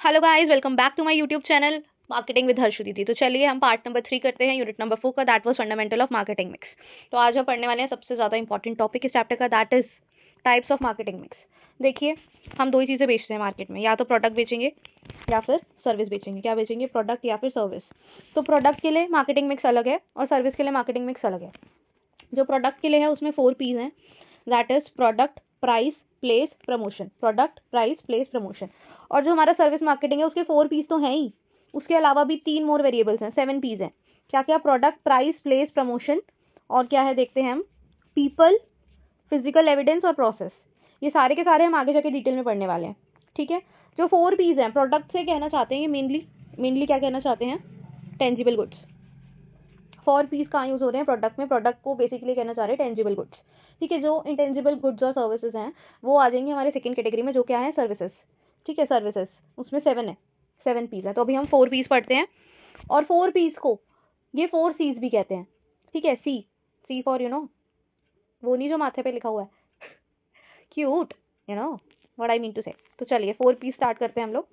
Hello guys, welcome back to my YouTube channel marketing with Harshu दीदी। तो चलिए हम पार्ट नंबर 3 करते हैं, यूनिट नंबर 4 का, that was fundamental of marketing mix. तो आज हम पढ़ने वाले हैं सबसे ज़्यादा इंपॉर्टेंट टॉपिक इस चैप्टर का, that is types of marketing mix. देखिए, हम दो ही चीज़ें बेचते हैं मार्केट में, या तो प्रोडक्ट बेचेंगे या फिर सर्विस बेचेंगे। क्या बेचेंगे? प्रोडक्ट या फिर सर्विस। तो प्रोडक्ट के लिए मार्केटिंग मिक्स अलग है और सर्विस के लिए मार्केटिंग मिक्स अलग है। जो प्रोडक्ट के लिए है उसमें 4 P's हैं, that is product, price, place, promotion. Product, price, place, promotion. और जो हमारा सर्विस मार्केटिंग है उसके 4 P's तो हैं ही, उसके अलावा भी 3 मोर वेरिएबल्स हैं, 7 P's हैं। क्या क्या? प्रोडक्ट, प्राइस, प्लेस, प्रमोशन, और क्या है देखते हैं हम, पीपल, फिजिकल एविडेंस और प्रोसेस। ये सारे के सारे हम आगे जाके डिटेल में पढ़ने वाले हैं, ठीक है। जो 4 P's हैं, प्रोडक्ट से कहना चाहते हैं ये मेनली क्या कहना चाहते हैं? Tangible goods. 4 P's कहाँ यूज हो रहे हैं प्रोडक्ट में? प्रोडक्ट को बेसिकली कहना चाह रहे हैं टेंजिबल गुड्स, ठीक है। जो इंटेंजिबल गुड्स और सर्विसेज हैं वो आ जाएंगे हमारे सेकंड कैटेगरी में, जो क्या है? सर्विसेज, ठीक है। सर्विसेज उसमें 7 है, 7 P's है। तो अभी हम 4 P's पढ़ते हैं, और 4 P's को ये 4 C's भी कहते हैं, ठीक है। सी फॉर वो नहीं जो माथे पे लिखा हुआ है, cute, what I mean to say. तो चलिए 4 P's स्टार्ट करते हैं हम लोग।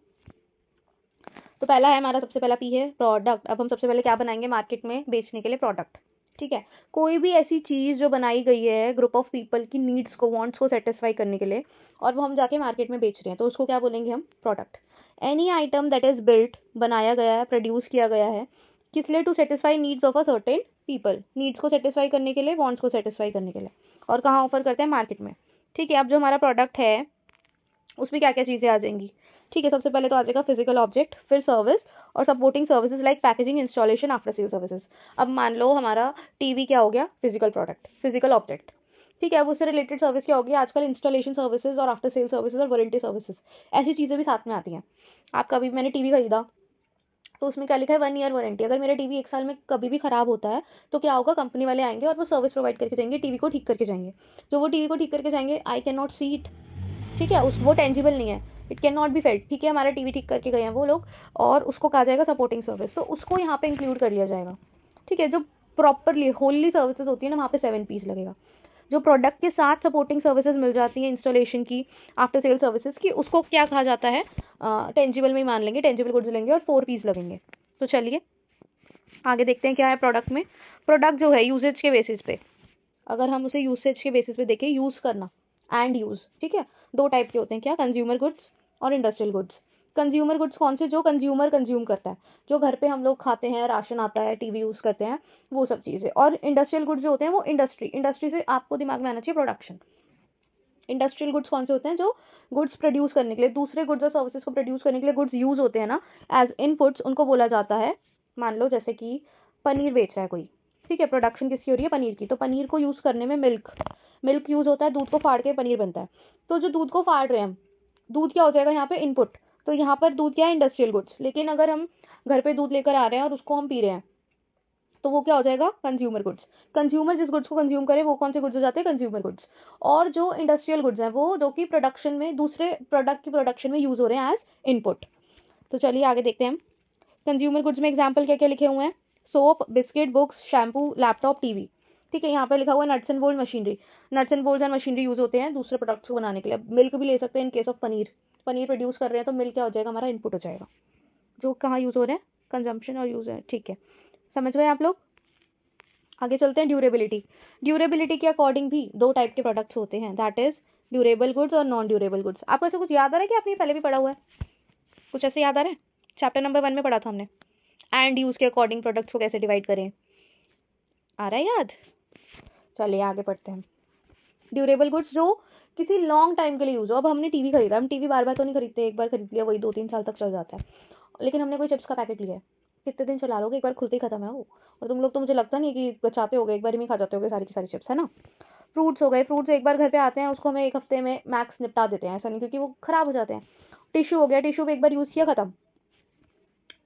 तो पहला है हमारा, सबसे पहला P है प्रोडक्ट। अब हम सबसे पहले क्या बनाएंगे मार्केट में बेचने के लिए? प्रोडक्ट, ठीक है। कोई भी ऐसी चीज जो बनाई गई है ग्रुप ऑफ पीपल की नीड्स को, वांट्स को सेटिस्फाई करने के लिए, और वो हम जाके मार्केट में बेच रहे हैं, तो उसको क्या बोलेंगे हम? Product. Any item that is built, बनाया गया है, प्रोड्यूस किया गया है, किस लिए? To satisfy needs of a certain people, needs को सेटिस्फाई करने के लिए, वांट्स को सेटिस्फाई करने के लिए। और कहाँ ऑफर करते हैं? मार्केट में, ठीक है। अब जो हमारा प्रोडक्ट है उसमें क्या क्या चीजें आ जाएंगी, ठीक है। सबसे पहले तो आ जाएगा फिजिकल ऑब्जेक्ट, फिर सर्विस और supporting services like packaging, installation, after sale services. अब मान लो हमारा टीवी क्या हो गया? फिजिकल प्रोडक्ट, फिजिकल ऑब्जेक्ट, ठीक है। अब उससे रिलेटेड सर्विस क्या होगी? आजकल इंस्टॉलेशन सर्विसेज और आफ्टर सेल सर्विसेज और वारंटी सर्विसेज, ऐसी चीजें भी साथ में आती हैं। आप कभी, मैंने टीवी खरीदा तो उसमें क्या लिखा है? 1 ईयर वारंटी। अगर मेरा टीवी 1 साल में कभी भी खराब होता है तो क्या होगा? कंपनी वाले आएंगे और वो सर्विस प्रोवाइड करके जाएंगे, टीवी को ठीक करके जाएंगे। जो वो टीवी को ठीक करके जाएंगे, I can not see it, ठीक है। उस वो टेंजिबल नहीं है, it can not be felt, ठीक है। हमारा टीवी ठीक करके गए हैं वो लोग, और उसको कहा जाएगा सपोर्टिंग सर्विस, तो उसको यहाँ पे इंक्लूड कर लिया जाएगा, ठीक है। जो प्रॉपरली होली सर्विसेज होती है ना, वहाँ पे 7 P's लगेगा। जो प्रोडक्ट के साथ सपोर्टिंग सर्विसेज मिल जाती है, इंस्टॉलेशन की, आफ्टर सेल सर्विसेज की, उसको क्या कहा जाता है? टेंजिबल में ही मान लेंगे, टेंजिबल गुड्स लेंगे और 4 P's लगेंगे। तो चलिए आगे देखते हैं क्या है प्रोडक्ट में। प्रोडक्ट जो है यूजेज के बेसिस पे, अगर हम उसे यूसेज के बेसिस पे देखें, यूज करना एंड यूज, ठीक है। 2 टाइप के होते हैं, क्या? कंज्यूमर गुड्स और इंडस्ट्रियल गुड्स। कंज्यूमर गुड्स कौन से? जो कंज्यूमर कंज्यूम करता है, जो घर पे हम लोग खाते हैं, राशन आता है, टीवी यूज करते हैं, वो सब चीजें। और इंडस्ट्रियल गुड्स जो होते हैं वो इंडस्ट्री से आपको दिमाग में आना चाहिए प्रोडक्शन। इंडस्ट्रियल गुड्स कौन से होते हैं? जो गुड्स प्रोड्यूस करने के लिए, दूसरे गुड्स और सर्विसेज को प्रोड्यूस करने के लिए गुड्स यूज होते हैं ना एज इनपुट्स, उनको बोला जाता है। मान लो जैसे कि पनीर बेच रहा है कोई, ठीक है। प्रोडक्शन किसकी हो रही है? पनीर की। तो पनीर को यूज करने में मिल्क यूज होता है, दूध को फाड़ के पनीर बनता है। तो जो दूध को फाड़ रहे हैं हम, दूध क्या हो जाएगा यहाँ पे? इनपुट। तो यहाँ पर दूध क्या है? Industrial goods. लेकिन अगर हम घर पे दूध लेकर आ रहे हैं और उसको हम पी रहे हैं, तो वो क्या हो जाएगा? Consumer goods. कंज्यूमर जिस गुड्स को कंज्यूम करे वो कौन से गुड्स हो जाते हैं? Consumer goods. और जो इंडस्ट्रियल गुड्स हैं वो जो कि प्रोडक्शन में, दूसरे प्रोडक्ट की प्रोडक्शन में यूज हो रहे हैं एज इनपुट। तो चलिए आगे देखते हैं हम कंज्यूमर गुड्स में एग्जाम्पल क्या क्या लिखे हुए हैं। Soap, biscuit, books, shampoo, laptop, TV, ठीक है। यहाँ पे लिखा हुआ है nuts and bolt machinery. Nuts and bolt and machinery use होते हैं दूसरे प्रोडक्ट्स को बनाने के लिए। मिल्क भी ले सकते हैं in case of paneer. Paneer produce कर रहे हैं तो मिल्क क्या हो जाएगा? हमारा इनपुट हो जाएगा, जो कहाँ यूज हो रहे हैं? कंजम्पशन और यूज है, ठीक है। समझ गए आप लोग? आगे चलते हैं ड्यूरेबिलिटी। ड्यूरेबिलिटी के अकॉर्डिंग भी 2 टाइप के प्रोडक्ट्स होते हैं, दैट इज ड्यूरेबल गुड्स और नॉन ड्यूरेबल गुड्स। आपको ऐसे कुछ याद आ रहा है कि आपने पहले भी पढ़ा हुआ है? कुछ ऐसे याद आ रहा है? चैप्टर नंबर 1 में पढ़ा था हमने, एंड यूज के अकॉर्डिंग प्रोडक्ट्स को कैसे डिवाइड करें। आ रहा है याद? चलिए आगे पढ़ते हैं। ड्यूरेबल गुड्स जो किसी लॉन्ग टाइम के लिए यूज हो। अब हमने टीवी खरीदा, हम टीवी बार बार तो नहीं खरीदते, एक बार खरीद लिया वही 2-3 साल तक चल जाता है। लेकिन हमने कोई चिप्स का पैकेट लिया है, कितने दिन चला लोगे? एक बार खुलते ही खत्म है वो। और तुम लोग तो मुझे लगता नहीं कि बचाते होगे, एक बार में खा जाते होगे सारी की सारी चिप्स, है ना। फ्रूट्स हो गए, फ्रूट्स एक बार घर पे आते हैं उसको हमें 1 हफ्ते में मैक्स निपटा देते हैं, ऐसा नहीं, क्योंकि वो खराब हो जाते हैं। टिश्यू हो गया, टिश्यू भी एक बार यूज किया खत्म।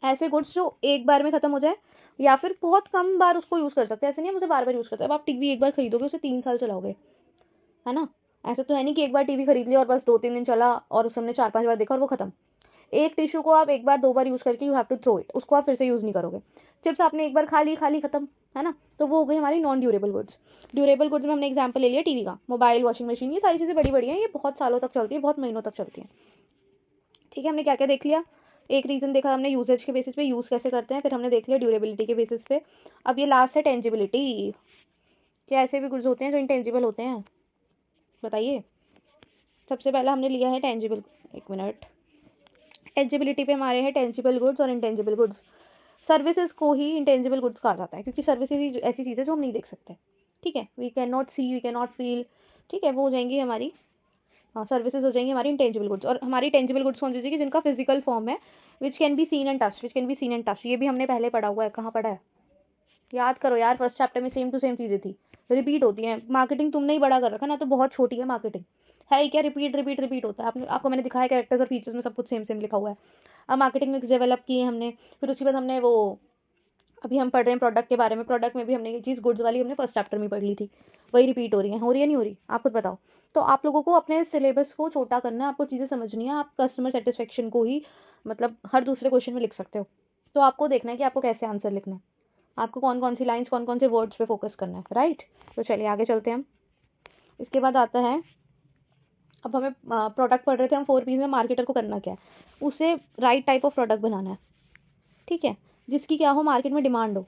ऐसे गुड्स जो एक बार में खत्म हो जाए, या फिर बहुत कम बार उसको यूज कर सकते हैं, ऐसे नहीं है मुझे बार बार यूज करते हैं। अब आप टीवी एक बार खरीदोगे उसे 3 साल चलाओगे, है ना। ऐसा तो है नहीं कि एक बार टीवी खरीद लिया और बस 2-3 दिन चला और उस हमने 4-5 बार देखा और वो खत्म। एक टिश्यू को आप एक बार 2 बार यूज करके you have to throw it, उसको आप फिर से यूज नहीं करोगे। चिप्स आपने एक बार खा ली खत्म, है ना। तो वो हो गई हमारी non durable goods. Durable goods में हमने एग्जांपल ले लिया टीवी का, मोबाइल, वॉशिंग मशीन, ये सारी चीजें बड़ी बड़ी हैं, ये बहुत सालों तक चलती है, बहुत महीनों तक चलती है, ठीक है। हमने क्या क्या देख लिया? एक रीज़न देखा हमने यूसेज के बेसिस पे, यूज़ कैसे करते हैं, फिर हमने देख लिया ड्यूरेबिलिटी के बेसिस पे। अब ये लास्ट है टेंजिबिलिटी। क्या ऐसे भी गुड्स होते हैं जो इंटेंजिबल होते हैं? बताइए। सबसे पहला हमने लिया है टेंजिबल, एक मिनट, टेंजिबिलिटी पे हमारे हैं टेंजिबल गुड्स और इंटेंजिबल गुड्स। सर्विसेज को ही इंटेंजिबल गुड्स कहा जाता है, क्योंकि सर्विसेज ही ऐसी चीज़ है जो हम नहीं देख सकते, ठीक है, we can not see, we can not feel, ठीक है, वो हो जाएंगी हमारी, हाँ, सर्विसेज हो जाएंगी हमारी इंटेंजिबल गुड्स। और हमारी टेंजिबल गुड्स कौन सी होगी? जिनका फिजिकल फॉर्म है, which can be seen and touch, which can be seen and touch. ये भी हमने पहले पढ़ा हुआ है, कहाँ पढ़ा है? याद करो यार, फर्स्ट चैप्टर में सेम टू सेम चीज़ें थी, रिपीट होती हैं। मार्केटिंग तुमने ही बड़ा कर रखा ना, तो बहुत छोटी है मार्केटिंग, है ही क्या, रिपीट रिपीट रिपीट होता है। आपको मैंने दिखाया कैरेक्टर्स और फीचर्स में सब कुछ सेम सेम लिखा हुआ है। अब मार्केटिंग मिक्स डेवलप किए हमने, फिर उसके बाद हमने वो, अभी हम पढ़ रहे हैं प्रोडक्ट के बारे में। प्रोडक्ट में भी हमने ये चीज़ गुड्स वाली हमने फर्स्ट चैप्टर में पढ़ ली थी, वही रिपीट हो रही है नहीं हो रही? आप खुद बताओ। तो आप लोगों को अपने सिलेबस को छोटा करना है, आपको चीज़ें समझनी है, आप कस्टमर सेटिस्फेक्शन को ही मतलब हर दूसरे क्वेश्चन में लिख सकते हो। तो आपको देखना है कि आपको कैसे आंसर लिखना है, आपको कौन कौन सी लाइन्स, कौन कौन से वर्ड्स पे फोकस करना है, राइट। तो चलिए आगे चलते हैं हम। इसके बाद आता है, अब हमें प्रोडक्ट पढ़ रहे थे हम 4Ps में, मार्केटर को करना क्या है? उसे राइट टाइप ऑफ प्रोडक्ट बनाना है, ठीक है, जिसकी क्या हो, मार्केट में डिमांड हो,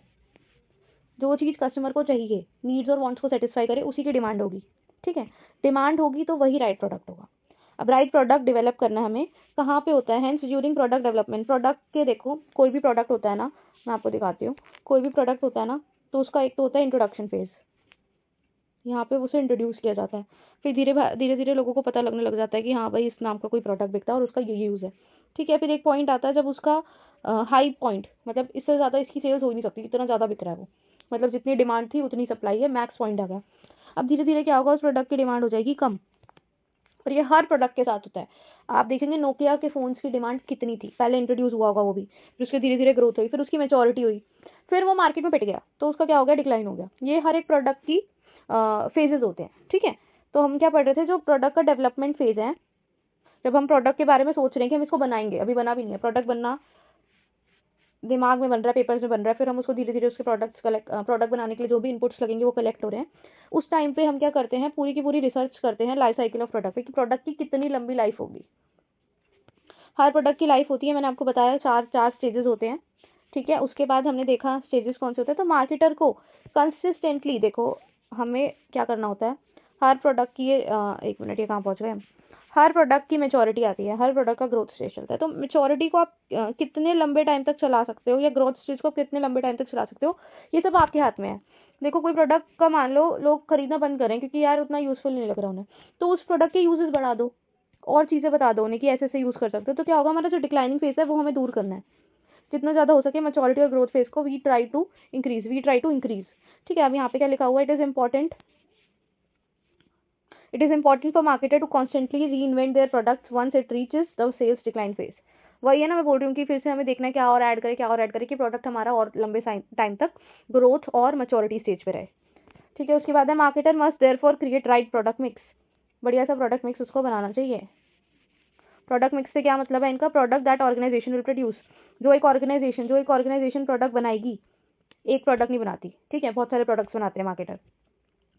जो चीज़ कस्टमर को चाहिए, नीड्स और वांट्स को सेटिस्फाई करे, उसी की डिमांड होगी, ठीक है, डिमांड होगी तो वही राइट प्रोडक्ट होगा। अब राइट प्रोडक्ट डेवलप करना हमें कहाँ पे होता है? Hence during product development. Product के देखो, कोई भी प्रोडक्ट होता है ना, मैं आपको दिखाती हूँ, कोई भी प्रोडक्ट होता है ना, तो उसका एक तो होता है इंट्रोडक्शन फेज, यहाँ पे उसे इंट्रोड्यूस किया जाता है, फिर धीरे धीरे लोगों को पता लगने लग जाता है कि हाँ भाई इस नाम का कोई प्रोडक्ट बिकता है और उसका ये यूज़ है, ठीक है। फिर एक पॉइंट आता है जब उसका हाई पॉइंट, मतलब इससे ज़्यादा इसकी सेल्स हो ही नहीं सकती, इतना ज़्यादा बिक रहा है वो, मतलब जितनी डिमांड थी उतनी सप्लाई है, मैक्स पॉइंट आ गया। अब धीरे धीरे क्या होगा, उस प्रोडक्ट की डिमांड हो जाएगी कम, और ये हर प्रोडक्ट के साथ होता है। आप देखेंगे नोकिया के फ़ोन्स की डिमांड कितनी थी, पहले इंट्रोड्यूस हुआ होगा वो भी, फिर उसकी धीरे धीरे ग्रोथ हुई, फिर उसकी मैच्योरिटी हुई, फिर वो मार्केट में पिट गया, तो उसका क्या हो गया, डिक्लाइन हो गया। ये हर एक प्रोडक्ट की फेजेस होते हैं, ठीक है। तो हम क्या पढ़ रहे थे, जो प्रोडक्ट का डेवलपमेंट फेज है, जब हम प्रोडक्ट के बारे में सोच रहे हैं कि हम इसको बनाएंगे, अभी बना भी नहीं है, प्रोडक्ट बनना दिमाग में बन रहा है, पेपर्स में बन रहा है, फिर हम उसको धीरे धीरे उसके प्रोडक्ट बनाने के लिए जो भी इनपुट्स लगेंगे वो कलेक्ट हो रहे हैं। उस टाइम पे हम क्या करते हैं, पूरी की पूरी रिसर्च करते हैं लाइफ साइकिल ऑफ प्रोडक्ट पे, कि प्रोडक्ट की कितनी लंबी लाइफ होगी। हर प्रोडक्ट की लाइफ होती है, मैंने आपको बताया चार स्टेजेस होते हैं, ठीक है। उसके बाद हमने देखा स्टेजेस कौन से होते हैं। तो मार्केटर को कंसिस्टेंटली देखो, हमें क्या करना होता है, हर प्रोडक्ट की एक मिनट, ये कहाँ पहुँच गए हम, हर प्रोडक्ट की मेच्योरिटी आती है, हर प्रोडक्ट का ग्रोथ स्टेज चलता है। तो मेच्योरिटी को आप कितने लंबे टाइम तक चला सकते हो, या ग्रोथ स्टेज को कितने लंबे टाइम तक चला सकते हो, ये सब आपके हाथ में है। देखो कोई प्रोडक्ट का मान लो लोग खरीदना बंद करें क्योंकि यार उतना यूजफुल नहीं लग रहा उन्हें, तो उस प्रोडक्ट के यूजेस बढ़ा दो, और चीज़ें बता दो उन्हें कि ऐसे ऐसे यूज़ कर सकते हो। तो क्या होगा, हमारा जो डिक्लाइनिंग फेज है वो हमें दूर करना है, जितना ज़्यादा हो सके मैच्योरिटी और ग्रोथ फेज को वी ट्राई टू इंक्रीज, ठीक है। अब यहाँ पे क्या लिखा हुआ है, it is important for marketer to constantly reinvent their products once it reaches the sales decline phase. वही है ना, मैं बोल रही हूँ कि फिर से हमें देखना है क्या और ऐड करें कि प्रोडक्ट हमारा और लंबे टाइम तक ग्रोथ और मैच्योरिटी स्टेज पे रहे, ठीक है। उसके बाद है marketer must therefore create right product mix, बढ़िया सा प्रोडक्ट मिक्स उसको बनाना चाहिए। प्रोडक्ट मिक्स से क्या मतलब है इनका, product that organisation will produce, जो एक ऑर्गेनाइजेशन प्रोडक्ट बनाएगी, एक प्रोडक्ट नहीं बनाती, ठीक है, बहुत सारे प्रोडक्ट्स बनाते हैं मार्केटर,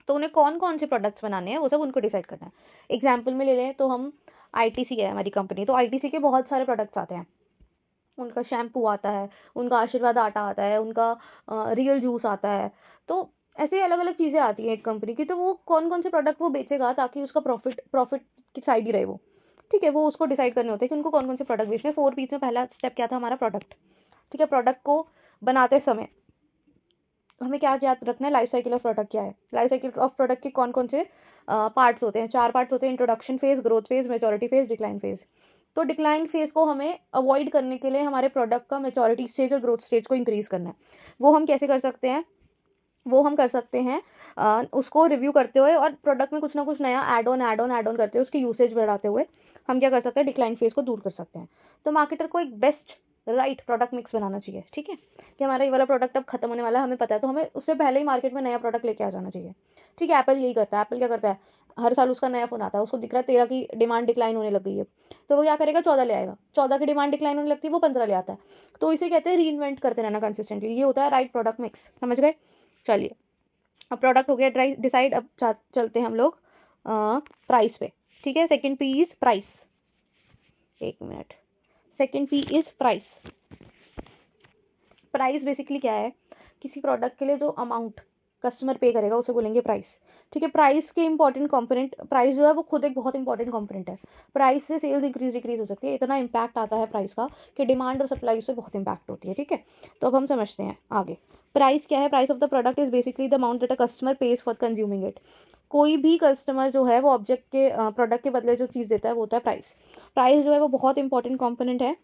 तो उन्हें कौन कौन से प्रोडक्ट्स बनाने हैं वो सब उनको डिसाइड करना है। एग्जाम्पल में ले लें तो हम आईटीसी है हमारी कंपनी, तो आईटीसी के बहुत सारे प्रोडक्ट्स आते हैं, उनका शैम्पू आता है, उनका आशीर्वाद आटा आता है, उनका रियल जूस आता है, तो ऐसे अलग अलग चीज़ें आती हैं एक कंपनी की, तो वो कौन कौन से प्रोडक्ट वो बेचेगा ताकि उसका प्रॉफिट की साइड ही रहे वो, ठीक है, वो उसको डिसाइड करने होते हैं कि उनको कौन कौन से प्रोडक्ट बेचने हैं। 4Ps में पहला स्टेप क्या था हमारा, प्रोडक्ट, ठीक है। प्रोडक्ट को बनाते समय हमें क्या याद रखना है, लाइफ साइकिल ऑफ प्रोडक्ट क्या है, लाइफ साइकिल ऑफ प्रोडक्ट के कौन कौन से पार्ट्स होते हैं, 4 पार्ट्स होते हैं, introduction phase, growth phase, maturity phase, decline phase. तो डिक्लाइन फेज को हमें अवॉइड करने के लिए हमारे प्रोडक्ट का मैच्योरिटी स्टेज और ग्रोथ स्टेज को इंक्रीज करना है। वो हम कैसे कर सकते हैं, वो हम कर सकते हैं उसको रिव्यू करते हुए और प्रोडक्ट में कुछ ना कुछ नया ऐड ऑन करते हुए, उसकी यूसेज बढ़ाते हुए हम क्या कर सकते हैं, डिक्लाइन फेज को दूर कर सकते हैं। तो मार्केटर को एक बेस्ट राइट प्रोडक्ट मिक्स बनाना चाहिए, ठीक है, कि हमारा ये वाला प्रोडक्ट अब खत्म होने वाला है, हमें पता है, तो हमें उससे पहले ही मार्केट में नया प्रोडक्ट लेके आ जाना चाहिए, ठीक है। एप्पल यही करता है, एप्पल क्या करता है, हर साल उसका नया फोन आता है, उसको दिख रहा है 13 की डिमांड डिक्लाइन होने लग गई है, तो वो क्या करेगा, 14 ले आएगा, 14 की डिमांड डिक्लाइन होने लगती है, वो 15 ले आता है। तो इसे कहते हैं री इन्वेंट करते रहना कंसिस्टेंटली, ये होता है राइट प्रोडक्ट मिक्स, समझ गए। चलिए, अब प्रोडक्ट हो गया डिसाइड, अब चलते हैं हम लोग प्राइस पे, ठीक है। सेकंड पी इज प्राइस, एक minute, second P is price. Price basically क्या है, किसी प्रोडक्ट के लिए जो अमाउंट कस्टमर पे करेगा उसे बोलेंगे प्राइस। ठीक है, प्राइस के इंपॉर्टेंट कंपोनेंट, प्राइस जो है वो खुद एक बहुत इंपॉर्टेंट कंपोनेंट है। प्राइस से सेल्स इंक्रीज डिक्रीज हो सकती है, इतना इम्पैक्ट आता है प्राइस का कि डिमांड और सप्लाई से बहुत इंपैक्ट होती है। ठीक है, तो अब हम समझते हैं आगे। प्राइस क्या है, price of the product is basically the amount that a customer page for consuming it. कोई भी कस्टमर जो है वो ऑब्जेक्ट के प्रोडक्ट के बदले जो चीज़ देता है वो होता है प्राइस। प्राइस जो है वो बहुत इंपॉर्टेंट कंपोनेंट है।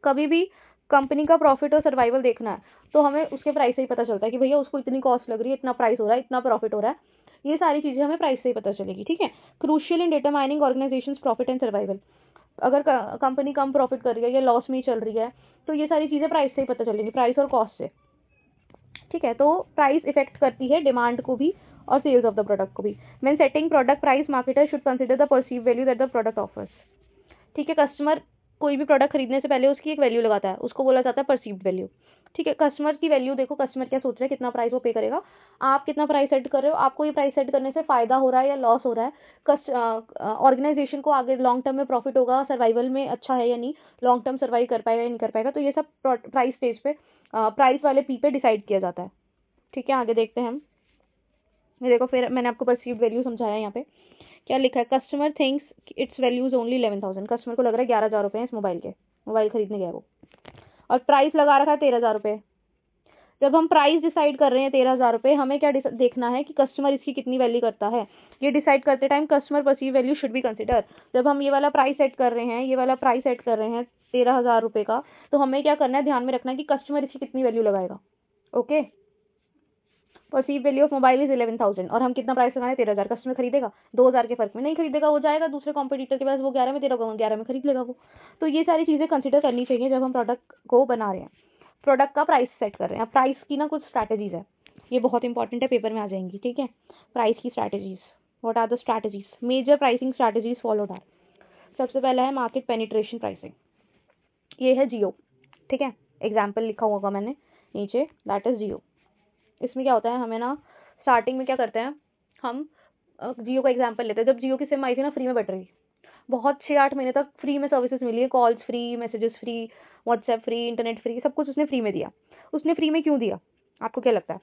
कभी भी कंपनी का प्रॉफिट और सर्वाइवल देखना है तो हमें उसके प्राइस से ही पता चलता है कि भैया उसको इतनी कॉस्ट लग रही है, इतना प्राइस हो रहा है, इतना प्रॉफिट हो रहा है। ये सारी चीजें हमें प्राइस से ही पता चलेगी। ठीक है, crucial in determining organisations profit and survival. अगर कंपनी कम प्रॉफिट कर रही है या लॉस में ही चल रही है तो ये सारी चीजें प्राइस से ही पता चलेंगी, प्राइस और कॉस्ट से। ठीक है, तो प्राइस इफेक्ट करती है डिमांड को भी और सेल्स ऑफ द प्रोडक्ट को भी। When setting product price, marketer should consider the perceive value that the product offers. ठीक है, कस्टमर कोई भी प्रोडक्ट खरीदने से पहले उसकी एक वैल्यू लगाता है, उसको बोला जाता है परसीव्ड वैल्यू। ठीक है, कस्टमर की वैल्यू देखो, कस्टमर क्या सोच रहा है, कितना प्राइस वो पे करेगा, आप कितना प्राइस सेट कर रहे हो, आपको ये प्राइस सेट करने से फायदा हो रहा है या लॉस हो रहा है, ऑर्गेनाइजेशन को आगे लॉन्ग टर्म में प्रॉफिट होगा, सर्वाइवल में अच्छा है या नहीं, लॉन्ग टर्म सर्वाइव कर पाएगा या नहीं कर पाएगा। तो ये सब प्राइस स्टेज पे, प्राइस वाले पी पे डिसाइड किया जाता है। ठीक है, आगे देखते हैं हम। ये देखो, फिर मैंने आपको परसीव्ड वैल्यू समझाया। यहाँ पे क्या लिखा है, customer thinks it's values only 11,000। Customer को लग रहा है 11,000 रुपए इस मोबाइल के, मोबाइल खरीदने गया वो, और प्राइस लगा रखा है 13,000 रुपए। जब हम प्राइस डिसाइड कर रहे हैं 13,000 रुपए, हमें क्या देखना है कि कस्टमर इसकी कितनी वैल्यू करता है। ये डिसाइड करते time customer perceive value should be consider. जब हम ये वाला प्राइस सेट कर रहे हैं, ये वाला प्राइस सेट कर रहे हैं 13,000 रुपए का, तो हमें क्या करना है, ध्यान में रखना है कि कस्टमर इसकी कितनी वैल्यू लगाएगा। Okay, perceive value of mobile is 11,000 और हम कितना प्राइस लगाए, 13,000। कस्टमर खरीदेगा 2,000 के फर्क में, नहीं खरीदेगा, वो जाएगा दूसरे कॉम्पिटिटर के पास, वो 11 में दे रहा होगा, 11 में खरीद लेगा वो। तो ये सारी चीजें कंसिडर करनी चाहिए जब हम प्रोडक्ट को बना रहे हैं, प्रोडक्ट का प्राइस सेट कर रहे हैं। प्राइस की ना कुछ स्ट्रैटेजीज है, ये बहुत इंपॉर्टेंट है, पेपर में आ जाएंगी। ठीक है, प्राइस की strategies, what are the strategies, major pricing strategies followed are. सबसे पहला है मार्केट पेनिट्रेशन प्राइसिंग, ये है जियो। ठीक है, एग्जाम्पल लिखा होगा मैंने नीचे, दैट इज जियो। इसमें क्या होता है, हमें ना स्टार्टिंग में क्या करते हैं हम, जियो का एग्जांपल लेते हैं। जब जियो की सिम आई थी ना, फ्री में बट रही, बहुत 6-8 महीने तक फ्री में सर्विसेज मिली है, calls free, messages free, WhatsApp free, internet free, सब कुछ उसने फ्री में दिया। उसने फ्री में क्यों दिया, आपको क्या लगता है?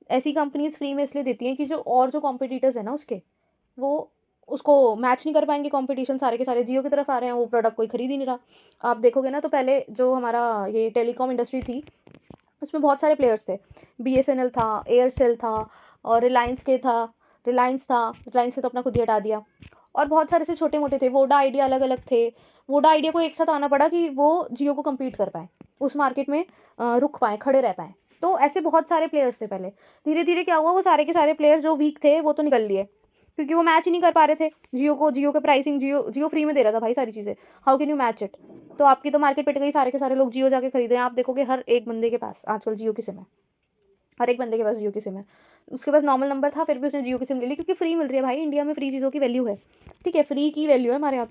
ऐसी कंपनीज फ्री में इसलिए देती हैं कि जो और जो कॉम्पिटिटर्स है ना उसके, वो उसको मैच नहीं कर पाएंगे, कंपटीशन सारे के सारे जियो की तरफ आ रहे हैं, वो प्रोडक्ट कोई खरीद ही नहीं रहा। आप देखोगे ना, तो पहले जो हमारा ये टेलीकॉम इंडस्ट्री थी उसमें बहुत सारे प्लेयर्स थे, बीएसएनएल था, एयरसेल था, और रिलायंस के था, रिलायंस से तो अपना खुद ही हटा दिया, और बहुत सारे से छोटे मोटे थे, वोडा आइडिया अलग अलग थे। वोडा आइडिया को एक साथ आना पड़ा कि वो जियो को कम्पीट कर पाए, उस मार्केट में रुक पाए, खड़े रह पाए। तो ऐसे बहुत सारे प्लेयर्स थे पहले। धीरे धीरे क्या हुआ, वो सारे के सारे प्लेयर्स जो वीक थे वो तो निकल लिए, क्योंकि वो मैच ही नहीं कर पा रहे थे जियो को, जियो के प्राइसिंग, जियो फ्री में दे रहा था भाई सारी चीजें, how can you match it. तो आपकी तो मार्केट पिट गई, सारे के सारे लोग जियो जाके खरीद रहे हैं। आप देखोगे हर एक बंदे के पास आजकल जियो की सिम है, हर एक बंदे के पास जियो की सिम है। उसके पास नॉर्मल नंबर था, फिर भी उसने जियो की सिम ले ली, क्योंकि फ्री मिल रही है भाई, इंडिया में फ्री चीज़ों की वैल्यू है। ठीक है, फ्री की वैल्यू है हमारे यहाँ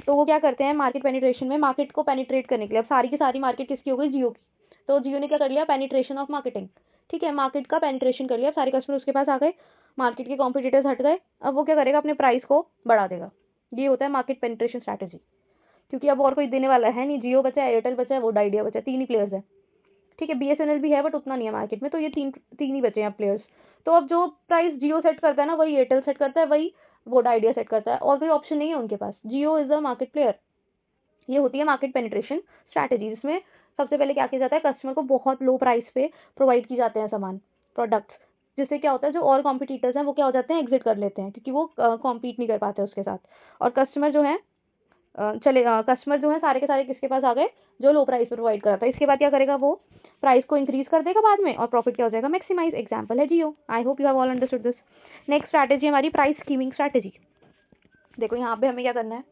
तो वो क्या करते हैं, मार्केट पेनिट्रेशन में, मार्केट को पेनिट्रेट करने के लिए, अब सारी की सारी मार्केट किसकी हो गई, जियो की। तो जियो ने क्या कर लिया, पेनिट्रेशन ऑफ मार्केटिंग। ठीक है, मार्केट का पेनिट्रेशन कर लिया, सारे कस्टमर उसके पास आ गए, मार्केट के कॉम्पिटिटर्स हट गए। अब वो क्या करेगा, अपने प्राइस को बढ़ा देगा। ये होता है मार्केट पेनिट्रेशन स्ट्रैटेजी, क्योंकि अब और कोई देने वाला है नहीं, जियो बचा है, एयरटेल बचा है, वोडा आइडिया बचा है, 3 ही प्लेयर्स है। ठीक है, बीएसएनएल भी है बट उतना नहीं है मार्केट में, तो ये तीन तीन ही बचे हैं प्लेयर्स। तो अब जो प्राइस जियो सेट करता है ना, वही एयरटेल सेट करता है, वही वोडा आइडिया सेट करता है, और कोई ऑप्शन नहीं है उनके पास। जियो इज द मार्केट प्लेयर। ये होती है मार्केट पेनिट्रेशन स्ट्रैटेजी, जिसमें सबसे पहले क्या किया जाता है, कस्टमर को बहुत लो प्राइस पे प्रोवाइड किए जाते हैं सामान, प्रोडक्ट्स, जिससे क्या होता है, जो और कॉम्पिटिटर्स हैं वो क्या हो जाते हैं, एग्जिट कर लेते हैं, क्योंकि वो कॉम्पीट नहीं कर पाते उसके साथ। और कस्टमर जो है कस्टमर जो है सारे के सारे किसके पास आ गए, जो लो प्राइस पे प्रोवाइड कराता है। इसके बाद क्या करेगा, वो प्राइस को इंक्रीज कर देगा बाद में, और प्रॉफिट क्या हो जाएगा, मैक्सिमाइज। एग्जांपल है Jio. I hope you have all understood this. Next strategy हमारी प्राइस स्कीमिंग स्ट्रैटेजी। देखो यहाँ पे हमें क्या करना है,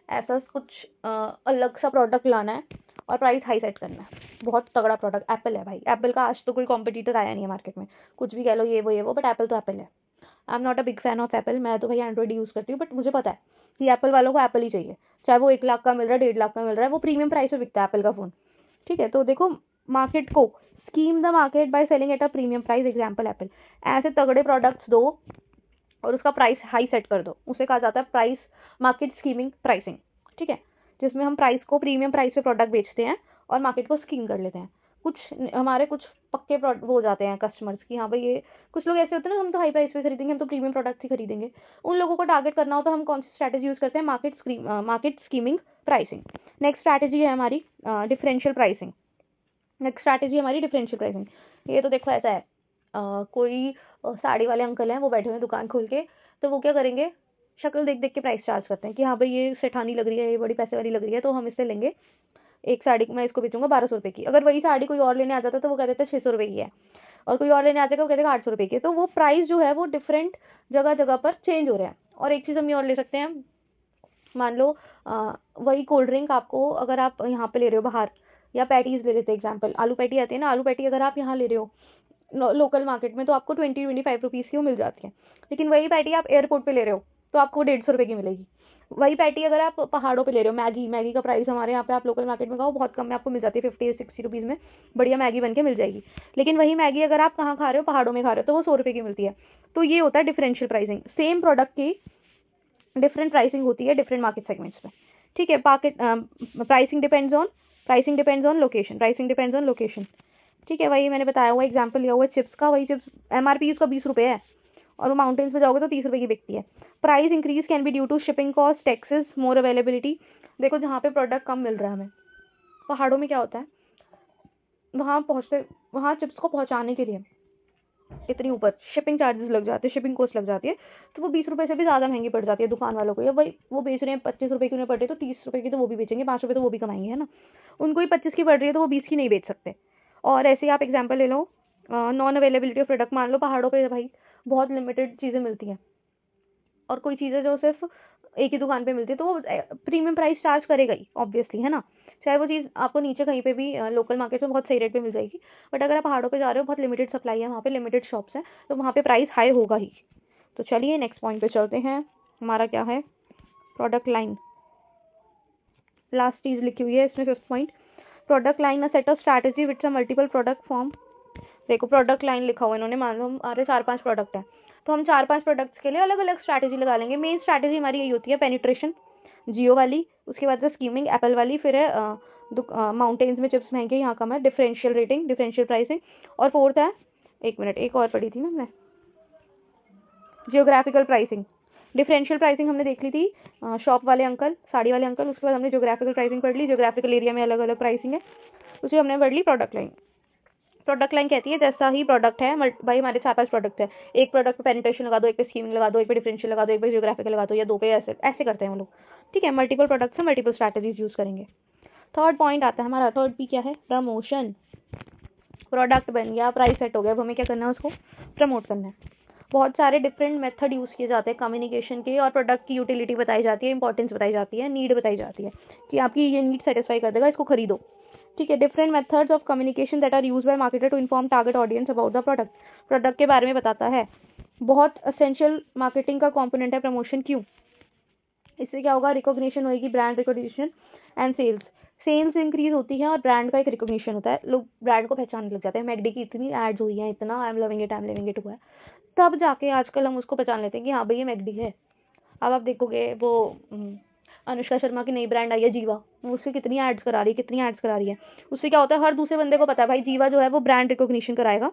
ऐसा कुछ अलग सा प्रोडक्ट लाना है और प्राइस हाई सेट करना है। बहुत तगड़ा प्रोडक्ट एप्पल है भाई, एप्पल का आज तो कोई कॉम्पिटिटर आया नहीं है मार्केट में, कुछ भी कह लो ये वो, बट एप्पल तो एप्पल है। I am not a big fan of Apple, मैं तो भाई एंड्रॉइड यूज़ करती हूँ, बट मुझे पता है कि एप्पल वालों को एप्पल ही चाहिए, चाहे वो 1 लाख का मिल रहा है, 1.5 लाख का मिल रहा है, वो प्रीमियम प्राइस पे बिकता है एप्पल का फ़ोन। ठीक है, तो देखो मार्केट को scheme the market by selling at a premium price. Example Apple, ऐसे तगड़े प्रोडक्ट्स दो और उसका प्राइस हाई सेट कर दो, उसे कहा जाता है प्राइस मार्केट स्कीमिंग प्राइसिंग। ठीक है, जिसमें हम प्राइस को प्रीमियम प्राइस पे प्रोडक्ट बेचते हैं और मार्केट को स्कीम कर लेते हैं। हमारे कुछ पक्के वो हो जाते हैं कस्टमर्स की, हाँ भाई ये कुछ लोग ऐसे होते हैं ना, हम तो हाई प्राइस पे खरीदेंगे, हम तो प्रीमियम प्रोडक्ट ही खरीदेंगे। उन लोगों को टारगेट करना हो तो हम कौन सी स्ट्रैटेजी यूज करते हैं? Market skimming pricing. Next strategy है हमारी डिफरेंशियल प्राइसिंग। ये तो देखो ऐसा है, कोई साड़ी वाले अंकल हैं, वो बैठे हुए हैं दुकान खोल के, तो वो क्या करेंगे, शक्ल देख देख के प्राइस चार्ज करते हैं कि हाँ भाई ये सेठानी लग रही है, ये बड़ी पैसे वाली लग रही है, तो हम इससे लेंगे एक साड़ी, मैं इसको बेचूंगा 1200 रुपए की। अगर वही साड़ी कोई और लेने आ जाता तो वो कह देते 600 रुपए की है, और कोई और लेने आ जाएगा वो कह देगा 800 रुपए की है। तो वो प्राइस जो है वो डिफरेंट जगह जगह पर चेंज हो रहा है। और एक चीज़ हम ये और ले सकते हैं, मान लो वही कोल्ड ड्रिंक आपको, अगर आप यहाँ पे ले रहे हो बाहर, या पैटीज ले लेते हैं एग्जाम्पल, आलू पैटी आती है ना, आलू पैटी अगर आप यहाँ ले रहे हो लोकल मार्केट में तो आपको 20-25 रुपीज़ की वो मिल जाती है। लेकिन वही पैटी आप एयरपोर्ट पे ले रहे हो तो आपको 150 रुपए की मिलेगी। वही पैटी अगर आप पहाड़ों पे ले रहे हो, मैगी का प्राइस हमारे यहाँ पे आप लोकल मार्केट में खाओ बहुत कम में आपको मिल जाती है, 50-60 रुपीज़ में बढ़िया मैगी बन के मिल जाएगी। लेकिन वही मैगी अगर आप कहाँ खा रहे हो, पहाड़ों में खा रहे हो, तो वो 100 रुपए की मिलती है। तो ये होता है डिफरेंशियल प्राइसिंग। सेम प्रोडक्ट की डिफरेंट प्राइसिंग होती है डिफरेंट मार्केट सेगमेंट्स में। ठीक है, प्राइसिंग डिपेंड्स ऑन लोकेशन। ठीक है, वही मैंने बताया हुआ एग्जांपल लिया हुआ है चिप्स का। वही चिप्स एमआरपी उसका 20 रुपए है और वो माउंटेन्स पे जाओगे तो 30 रुपए की बिकती है। Price increase can be due to shipping cost, taxes, more availability. देखो जहाँ पे प्रोडक्ट कम मिल रहा है हमें, पहाड़ों में क्या होता है, वहाँ चिप्स को पहुँचाने के लिए इतनी ऊपर शिपिंग चार्जेस लग जाते हैं, शिपिंग कॉस्ट लग जाती है, तो वो 20 रुपए से भी ज़्यादा महंगी पड़ जाती है दुकान वालों को। या वही वो बेच रहे हैं 25 रुपए की, उन्हें पड़ रही है तो 30 रुपए की तो वो भी बेचेंगे, 5 रुपए तो वो भी कमाएंगे, है ना। उनको ही 25 की पड़ रही है तो वो 20 की नहीं बेच सकते। और ऐसे ही आप एग्जाम्पल ले लो, नॉन अवेलेबिलिटी ऑफ प्रोडक्ट। मान लो पहाड़ों पे भाई बहुत लिमिटेड चीज़ें मिलती हैं और कोई चीज़ें जो सिर्फ एक ही दुकान पे मिलती है, तो वो प्रीमियम प्राइस चार्ज करेगा ही ऑब्वियसली, है ना। चाहे वो चीज़ आपको नीचे कहीं पे भी लोकल मार्केट में बहुत सही रेट पे मिल जाएगी, बट अगर आप पहाड़ों पे जा रहे हो, बहुत लिमिटेड सप्लाई है वहाँ पे, लिमिटेड शॉप्स हैं, तो वहाँ पे प्राइस हाई होगा ही। तो चलिए नेक्स्ट पॉइंट पे चलते हैं। हमारा क्या है, प्रोडक्ट लाइन। लास्ट चीज़ लिखी हुई है इसमें, 5th point, product line a set of strategy which are multiple product form. देखो प्रोडक्ट लाइन लिखा हुआ है इन्होंने, मान लो हमारे 4-5 प्रोडक्ट है, तो हम 4-5 प्रोडक्ट्स के लिए अलग अलग स्ट्रैटेजी लगा लेंगे। मेन स्ट्रैटेजी हमारी यही होती है, पेनिट्रेशन, जियो वाली, उसके बाद है स्कीमिंग, एप्पल वाली, फिर है माउंटेन्स में चिप्स महंगे यहाँ कम है, डिफरेंशियल रेटिंग, डिफरेंशियल प्राइसिंग, और 4th है, एक मिनट एक और पढ़ी थी ना हमने, जियोग्राफिकल प्राइसिंग। डिफरेंशियल प्राइसिंग हमने देख ली थी, शॉप वाले अंकल, साड़ी वाले अंकल, उसके बाद हमने जियोग्राफिकल प्राइसिंग पढ़ ली, जियोग्राफिकल एरिया में अलग अलग प्राइसिंग है, उसे हमने पढ़ ली प्रोडक्ट लाइन। प्रोडक्ट लाइन कहती है जैसा ही प्रोडक्ट है, भाई हमारे 4-5 प्रोडक्ट है, एक प्रोडक्ट पे पेनिट्रेशन लगा दो, एक पे स्कीमिंग लगा दो, एक पे डिफरेंशियल लगा दो, एक पे जियोग्राफिकल लगा दो, या 2 पे, ऐसे ऐसे करते हैं हम लोग। ठीक है, मल्टीपल प्रोडक्ट्स से मल्टीपल स्ट्रैटेजीज यूज करेंगे। थर्ड पॉइंट आता है हमारा, थर्ड पी क्या है, प्रमोशन। प्रोडक्ट बन गया, प्राइस सेट हो गया, अब हमें क्या करना है, उसको प्रमोट करना है। बहुत सारे डिफरेंट मेथड यूज़ किए जाते हैं कम्युनिकेशन के, और प्रोडक्ट की यूटिलिटी बताई जाती है, इंपॉर्टेंस बताई जाती है, नीड बताई जाती है कि आपकी ये नीड सेटिस्फाई कर देगा, इसको खरीदो। ठीक है, different methods of communication that are used by marketer to inform target audience about the product. Product के बारे में बताता है, बहुत असेंशियल मार्केटिंग का कॉम्पोनेंट है प्रमोशन। क्यों? इससे क्या होगा, रिकॉग्निशन होगी, brand recognition and sales increase होती है, और ब्रांड का एक रिकॉग्निशन होता है, लोग ब्रांड को पहचानने लग जाते हैं। मैकडी की इतनी एड्स हुई हैं, इतना आई एम लविंग इट हुआ है, तब जाके आजकल हम उसको पहचान लेते हैं कि हाँ भाई ये मैकडी है। अब आप देखोगे वो अनुष्का शर्मा की नई ब्रांड आई है जीवा, उससे कितनी एड्स करा रही है। उससे क्या होता है, हर दूसरे बंदे को पता है भाई जीवा जो है वो ब्रांड रिकॉग्निशन कराएगा,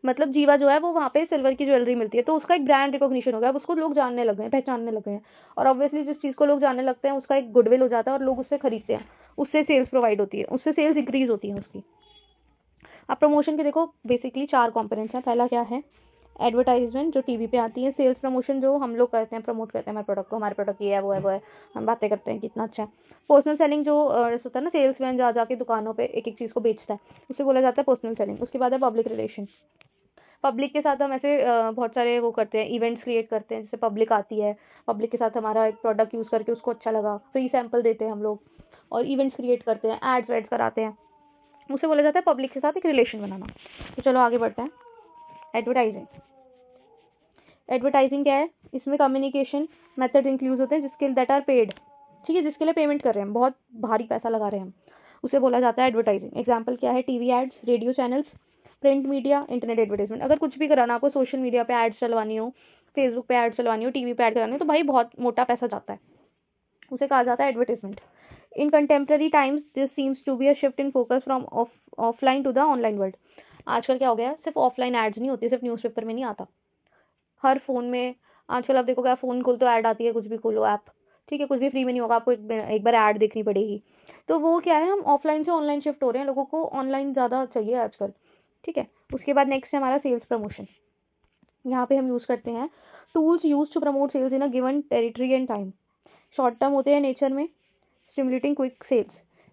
मतलब जीवा जो है वो वहाँ पे सिल्वर की ज्वेलरी मिलती है, तो उसका एक ब्रांड रिकॉग्निशन हो गया, अब उसको लोग जानने लग गए हैं, पहचानने लग गए हैं। और ऑब्वियसली जिस चीज़ को लोग जानने लगते हैं उसका एक गुडविल हो जाता है और लोग उससे खरीदते हैं, उससे सेल्स प्रोवाइड होती है, उससे सेल्स इंक्रीज होती है उसकी। अब प्रमोशन के देखो बेसिकली 4 कंपोनेंट्स हैं। पहला क्या है, एडवर्टाइजमेंट जो टीवी पे आती है, सेल्स प्रमोशन जो हम लोग करते हैं, प्रमोट करते हैं हमारे प्रोडक्ट को, हमारे प्रोडक्ट ये है वो है, हम बातें करते हैं कितना अच्छा है। पर्सनल सेलिंग जो जैसे होता है ना, सेल्समैन जा जाके दुकानों पे एक एक चीज़ को बेचता है, उसे बोला जाता है पर्सनल सेलिंग। उसके बाद है पब्लिक रिलेशन, पब्लिक के साथ हम ऐसे बहुत सारे वो करते हैं, इवेंट्स क्रिएट करते हैं, जैसे पब्लिक आती है, पब्लिक के साथ हमारा एक प्रोडक्ट यूज़ करके उसको अच्छा लगा, फ्री सैंपल देते हैं हम लोग, और इवेंट्स क्रिएट करते हैं, एड्स वेड्स कराते हैं, उसे बोला जाता है पब्लिक के साथ एक रिलेशन बनाना। तो चलो आगे बढ़ते हैं। एडवर्टाइजिंग क्या है, इसमें कम्युनिकेशन मेथड इंक्लूड होते हैं जिसके दैट आर पेड। ठीक है, जिसके लिए पेमेंट कर रहे हैं, बहुत भारी पैसा लगा रहे हैं हम, उसे बोला जाता है एडवर्टाइजिंग। एग्जाम्पल क्या है, TV ads, radio channels, print media, internet advertisement. अगर कुछ भी कराना, आपको सोशल मीडिया पे एड्स चलवानी हो, फेसबुक पे एड्स चलवानी हो, टीवी पे एड करानी हो, तो भाई बहुत मोटा पैसा जाता है, उसे कहा जाता है advertisement. In contemporary times this seems to be a shift in focus from offline to the online world. आजकल क्या हो गया, सिर्फ ऑफलाइन एड्स नहीं होती, सिर्फ न्यूज़पेपर में नहीं आता, हर फोन में आजकल आप देखोगे, आप फोन खोल तो ऐड आती है, कुछ भी खोलो ऐप, ठीक है, कुछ भी फ्री में नहीं होगा, आपको एक बार ऐड देखनी पड़ेगी। तो वो क्या है, हम ऑफलाइन से ऑनलाइन शिफ्ट हो रहे हैं, लोगों को ऑनलाइन ज़्यादा चाहिए आजकल, ठीक है। उसके बाद नेक्स्ट है हमारा सेल्स प्रमोशन। यहाँ पे हम यूज़ करते हैं tools use to promote sales in a given territory and time. Short term होते हैं नेचर में, stimulating quick sales.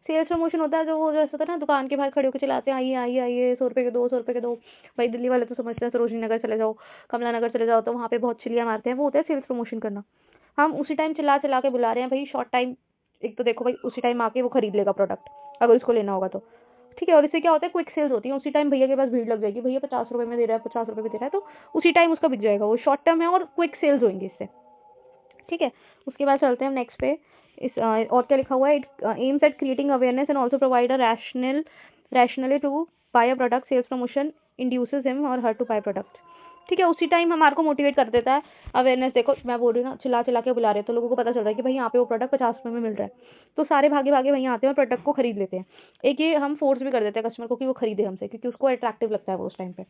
Sales promotion होता है जो वो जैसा होता है ना, दुकान के बाहर खड़े होकर चलाते हैं, आइए आइए आइए, 100 रुपये के 2, 100 रुपये के 2। भाई दिल्ली वाले तो समझते हैं सरोजनी नगर चले जाओ, कमला नगर चले जाओ, तो वहाँ पे बहुत चिल्लियाँ मारते हैं, वो होता है सेल्स प्रमोशन करना। हम उसी टाइम चिल्ला चिल्ला के बुला रहे हैं भाई, शॉर्ट टाइम, एक तो देखो भाई उसी टाइम आके वो खरीद लेगा प्रोडक्ट, अगर उसको लेना होगा तो, ठीक है। और इससे क्या होता है, क्विक सेल्स होती है, उसी टाइम भैया के पास भीड़ लग जाएगी, भैया 50 रुपये में दे रहा है, 50 रुपये में दे रहा है, तो उसी टाइम उसका बिक जाएगा, वो शॉर्ट टर्म है और क्विक सेल्स होंगी इससे, ठीक है। उसके बाद चलते हैं हम नेक्स्ट पे। इस और क्या लिखा हुआ है, it aims at creating awareness and also provide a rationale to buy a product. Sales promotion induces him और हर टू बाय प्रोडक्ट, ठीक है। उसी टाइम हमारे को मोटिवेट कर देता है, अवेयरनेस, देखो मैं बोल रही हूँ ना, चिल्ला चिल्ला के बुला रहे हैं, तो लोगों को पता चल रहा है कि भाई यहाँ पे वो प्रोडक्ट 50 रुपये में मिल रहा है, तो सारे भागे भागे वहीं आते हैं और प्रोडक्ट को खरीद लेते हैं। एक ये हम फोर्स भी कर देते हैं कस्टमर को कि वो खरीदे हमसे, क्योंकि उसको अट्रैक्टिव लगता है वो उस टाइम पे।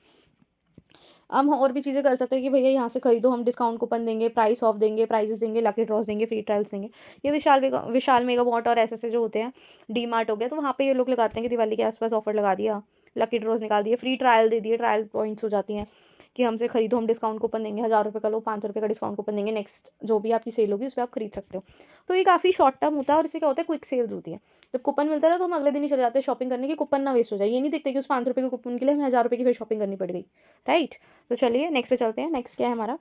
हम और भी चीज़ें कर सकते हैं कि भैया यहाँ से खरीदो, हम डिस्काउंट कूपन देंगे, प्राइस ऑफ देंगे, प्राइजेस देंगे, लकी ड्रॉस देंगे, फ्री ट्रायल्स देंगे। ये विशाल मेगा मार्ट और ऐसे जो होते हैं, डी मार्ट हो गया, तो वहाँ पे ये लोग लगाते हैं कि दिवाली के आसपास ऑफर लगा दिया, लकी ड्रॉस निकाल दिए, फ्री ट्रायल दे दिए, ट्रायल पॉइंट्स हो जाती हैं कि हमसे खरीदो, हम डिस्काउंट कूपन देंगे, 1000 रुपये का लो, 500 रुपये का डिस्काउंट कूपन देंगे, नेक्स्ट जो भी आपकी सेल होगी उस पर आप खरीद सकते हो। तो ये काफ़ी शॉर्ट टर्म होता है और इससे क्या होता है, क्विक सेल्स होती है। जब कूपन मिलता है तो हम अगले दिन ही चले जाते हैं शॉपिंग करने की, कूपन ना वेस्ट हो जाए, ये नहीं देखते कि उस 500 रुपये के कूपन के लिए हमें 1000 रुपये की फिर शॉपिंग करनी पड़ गई, राइट। तो चलिए नेक्स्ट पे चलते हैं। नेक्स्ट क्या है हमारा,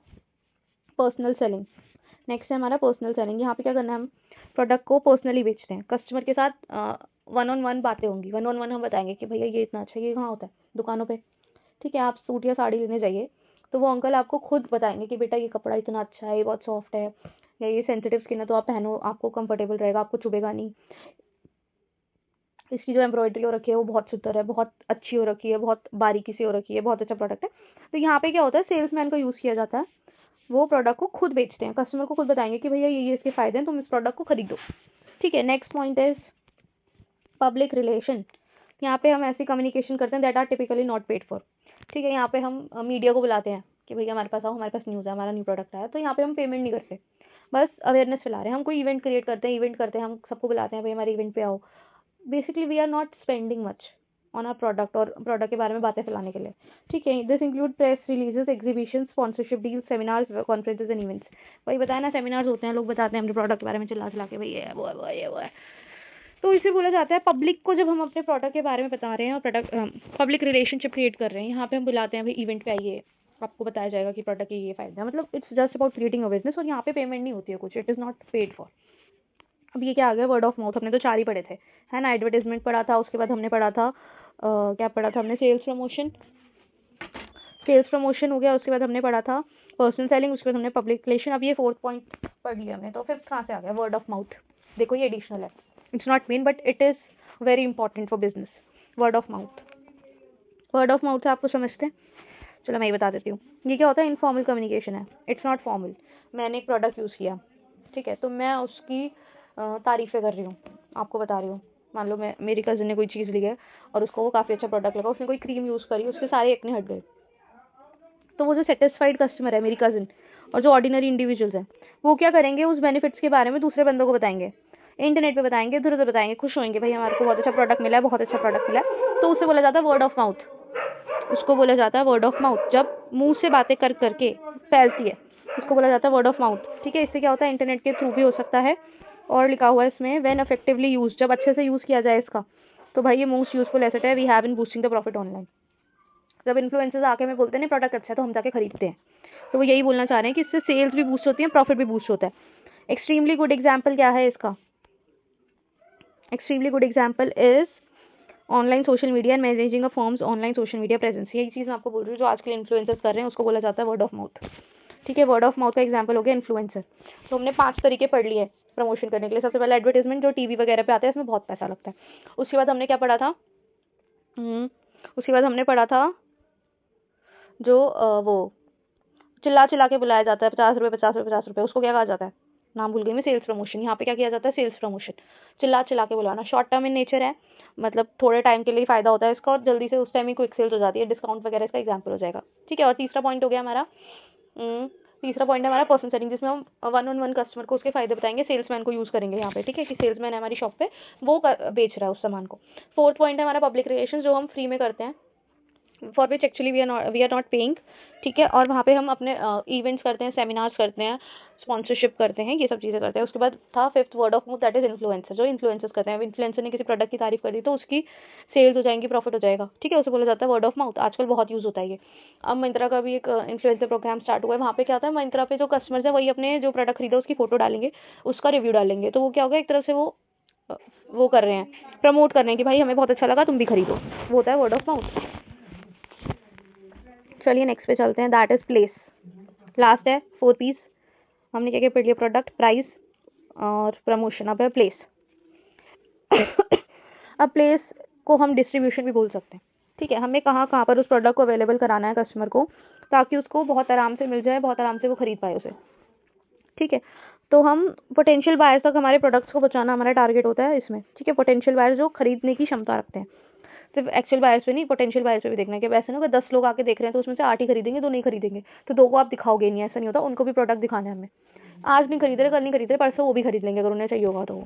पर्सनल सेलिंग। नेक्स्ट है हमारा पर्सनल सेलिंग। यहाँ पे क्या करना है, हम प्रोडक्ट को पर्सनली बेचते हैं, कस्टमर के साथ वन ऑन वन बातें होंगी, वन ऑन वन हम बताएंगे कि भैया ये इतना अच्छा, ये कहाँ होता है, दुकानों पे, ठीक है। आप सूट या साड़ी लेने जाइए तो वो अंकल आपको खुद बताएंगे कि बेटा ये कपड़ा इतना अच्छा है, ये बहुत सॉफ्ट है, या ये सेंसिटिव स्किन है तो आप पहनो, आपको कंफर्टेबल रहेगा, आपको चुभेगा नहीं, इसकी जो एम्ब्रॉयडरी हो रखी है वो बहुत सुंदर है, बहुत अच्छी हो रखी है, बहुत बारीकी से हो रखी है, बहुत अच्छा प्रोडक्ट है। तो यहाँ पे क्या होता है, सेल्समैन का यूज़ किया जाता है, वो प्रोडक्ट को खुद बेचते हैं, कस्टमर को खुद बताएंगे कि भैया ये इसके फायदे हैं, तुम इस प्रोडक्ट को खरीदो, ठीक है। Next point is public relation. यहाँ पे हम ऐसी कम्युनिकेशन करते हैं that are typically not paid for, ठीक है। यहाँ पे हम मीडिया को बुलाते हैं कि भैया हमारे पास आओ, हमारे पास न्यूज़ है, हमारा न्यू प्रोडक्ट आया, तो यहाँ पे हम पेमेंट नहीं करते, बस अवेयरनेस फैला रहे हैं। हम कोई इवेंट क्रिएट करते हैं, हम सबको बुलाते हैं, भाई हमारे इवेंट पे आओ। Basically we are not spending much on our product और प्रोडक्ट के बारे में बातें फैलाने के लिए, ठीक है। This include press releases, exhibition, sponsorship deal, seminars, conferences and events. वही बताया ना, सेमिनार्स होते हैं, लोग बताते हैं अपने प्रोडक्ट के बारे में चिल्ला चिल्ला के, भाई ये है वो है वो है ये वो है। तो इसे बोला जाता है पब्लिक को, जब हम अपने प्रोडक्ट के बारे में बता रहे हैं और प्रोडक्ट पब्लिक रिलेशनशिप क्रिएट कर रहे हैं, यहाँ पे हम बुलाते हैं भाई इवेंट पे आइए, आपको बताया जाएगा कि प्रोडक्ट के ये फायदा है, मतलब it's just about creating a business, और यहाँ पे पेमेंट नहीं होती है कुछ, it is not paid for. अब ये क्या आ गया, वर्ड ऑफ माउथ, हमने तो 4 ही पढ़े थे, है ना। एडवर्टाइजमेंट पढ़ा था, उसके बाद हमने पढ़ा था क्या पढ़ा था हमने, सेल्स प्रमोशन, सेल्स प्रमोशन हो गया, उसके बाद हमने पढ़ा था पर्सनल सेलिंग, उसके बाद हमने पब्लिक रिलेशन। अब ये 4th पॉइंट पढ़ लिया हमने, तो फिफ्थ कहाँ से आ गया, वर्ड ऑफ माउथ। देखो ये एडिशनल है, it's not men but it is very important for business. Word of mouth, word of mouth से आपको समझते हैं, चलो मैं ये बता देती हूँ। ये क्या होता है, इनफॉर्मल कम्युनिकेशन है, इट्स नॉट फॉर्मल। मैंने एक प्रोडक्ट यूज़ किया, ठीक है, तो मैं उसकी तारीफ़ें कर रही हूँ, आपको बता रही हूँ। मान लो मेरी कज़न ने कोई चीज़ ली है और उसको वो काफ़ी अच्छा प्रोडक्ट लगा, उसने कोई क्रीम यूज़ करी, उसके सारे एक्ने हट गए, तो वो जो सेटिस्फाइड कस्टमर है, मेरी कज़न, और जो ऑर्डिनरी इंडिविजुअल्स हैं, वो क्या करेंगे, उस बेनिफिट्स के बारे में दूसरे बंदों को बताएंगे, इंटरनेट पे बताएंगे, इधर उधर बताएंगे, खुश होंगे, भाई हमारे को बहुत अच्छा प्रोडक्ट मिला है, बहुत अच्छा प्रोडक्ट मिला है, तो उसे बोला जाता है वर्ड ऑफ माउथ। उसको बोला जाता है वर्ड ऑफ माउथ, जब मुंह से बातें कर करके फैलती है, उसको बोला जाता है वर्ड ऑफ माउथ, ठीक है। इससे क्या होता है, इंटरनेट के थ्रू भी हो सकता है, और लिखा हुआ है इसमें, व्हेन इफेक्टिवली यूज, जब अच्छे से यूज़ किया जाए इसका, तो भाई ये मोस्ट यूजफुल एसेट है, we have in boosting the profit online. जब इन्फ्लुएंसर्स आके हमें बोलते हैं ना प्रोडक्ट अच्छा है, तो हम जाके खरीदते हैं, तो वो यही बोलना चाह रहे हैं कि इससे सेल्स भी बूस्ट होती है, प्रॉफिट भी बूस्ट होता है। एक्सट्रीमली गुड एग्जाम्पल क्या है इसका, extremely good example is online social media and managing a firms online social media presence. यही चीज़ मैं आपको बोल रही हूँ, जो आजकल इन्फ्लुएंसर्स कर रहे हैं उसको बोला जाता है वर्ड ऑफ माउथ, ठीक है। वर्ड ऑफ माउथ का एग्जाम्पल हो गया इन्फ्लुएंसर। तो हमने 5 तरीके पढ़ लिए प्रमोशन करने के लिए। सबसे पहले एडवर्टाइजमेंट, जो टीवी वगैरह पे आता है, इसमें बहुत पैसा लगता है। उसके बाद हमने क्या पढ़ा था, उसके बाद हमने पढ़ा था जो वो चिल्ला चिल्ला के बुलाया जाता है, 50 रुपये 50 रुपये 50 रुपये, उसको क्या कहा जाता है, नाम भूल गई मैं, सेल्स प्रमोशन। यहाँ पे क्या किया जाता है, सेल्स प्रमोशन, चिल्ला चिल्ला के बुलाना। शॉर्ट टर्म इन नेचर है, मतलब थोड़े टाइम के लिए फायदा होता है इसका और जल्दी से उस टाइम ही क्विक सेल्स हो जाती है, डिस्काउंट वगैरह इसका एग्जाम्पल हो जाएगा। ठीक है, और तीसरा पॉइंट हो गया हमारा, तीसरा पॉइंट है हमारा पर्सन सेटिंग, जिसमें हम 1-on-1 कस्टमर को उसके फायदे बताएंगे, सेल्समैन को यूज करेंगे यहाँ पे। ठीक है, कि सेल्समैन है हमारी शॉप पे, वो बेच रहा है उस सामान को। फोर्थ पॉइंट है हमारा पब्लिक रिलेशन, जो हम फ्री में करते हैं, for which actually we are not paying. ठीक है, और वहाँ पे हम अपने इवेंट्स करते हैं, सेमिनार्स करते हैं, स्पॉन्सरशिप करते हैं, ये सब चीज़ें करते हैं। उसके बाद था fifth word of mouth, that is influencer, जो इन्फ्लुएंसर्स करते हैं। इन्फ्लुएंसर ने किसी प्रोडक्ट की तारीफ कर दी तो उसकी सेल्स हो जाएंगी, प्रॉफिट हो जाएगा। ठीक है, उसे बोला जाता है वर्ड ऑफ माउथ, आजकल बहुत यूज होता है ये। अब मिंत्रा का भी एक इन्फ्लुएंसर प्रोग्राम स्टार्ट हुआ है। वहाँ पे क्या होता है, मिंत्रा पे जो कस्टमर्स है वही अपने जो प्रोडक्ट खरीदा उसकी फोटो डालेंगे, उसका रिव्यू डालेंगे, तो वो क्या होगा, एक तरफ से वो कर रहे हैं, प्रमोट कर रहे हैं कि भाई हमें बहुत अच्छा लगा, तुम भी खरीदो, वो होता है वर्ड ऑफ माउथ। चलिए नेक्स्ट पे चलते हैं, दैट इज प्लेस। लास्ट है 4 पीस, हमने क्या क्या पढ़ लिया, प्रोडक्ट, प्राइस और प्रमोशन। अब है प्लेस। अब प्लेस को हम डिस्ट्रीब्यूशन भी बोल सकते हैं। ठीक है, हमें कहाँ कहाँ पर उस प्रोडक्ट को अवेलेबल कराना है कस्टमर को, ताकि उसको बहुत आराम से मिल जाए, बहुत आराम से वो खरीद पाए उसे। ठीक है, तो हम पोटेंशियल बायर्स तक हमारे प्रोडक्ट्स को पहुंचाना हमारा टारगेट होता है इसमें। ठीक है, पोटेंशियल बायर्स जो खरीदने की क्षमता रखते हैं, सिर्फ एक्चुअल बायर्स पे नहीं, पोटेंशियल बायर्स पे भी देखना है। कि वैसे ना अगर 10 लोग आके देख रहे हैं तो उसमें से 8 ही खरीदेंगे, 2 नहीं खरीदेंगे, तो 2 को आप दिखाओगे नहीं, ऐसा नहीं होता। उनको भी प्रोडक्ट दिखाना है हमें, आज नहीं खरीद रहे, कल नहीं खरीद रहे, परसों वो भी खरीद लेंगे अगर उन्हें चाहिए होगा तो।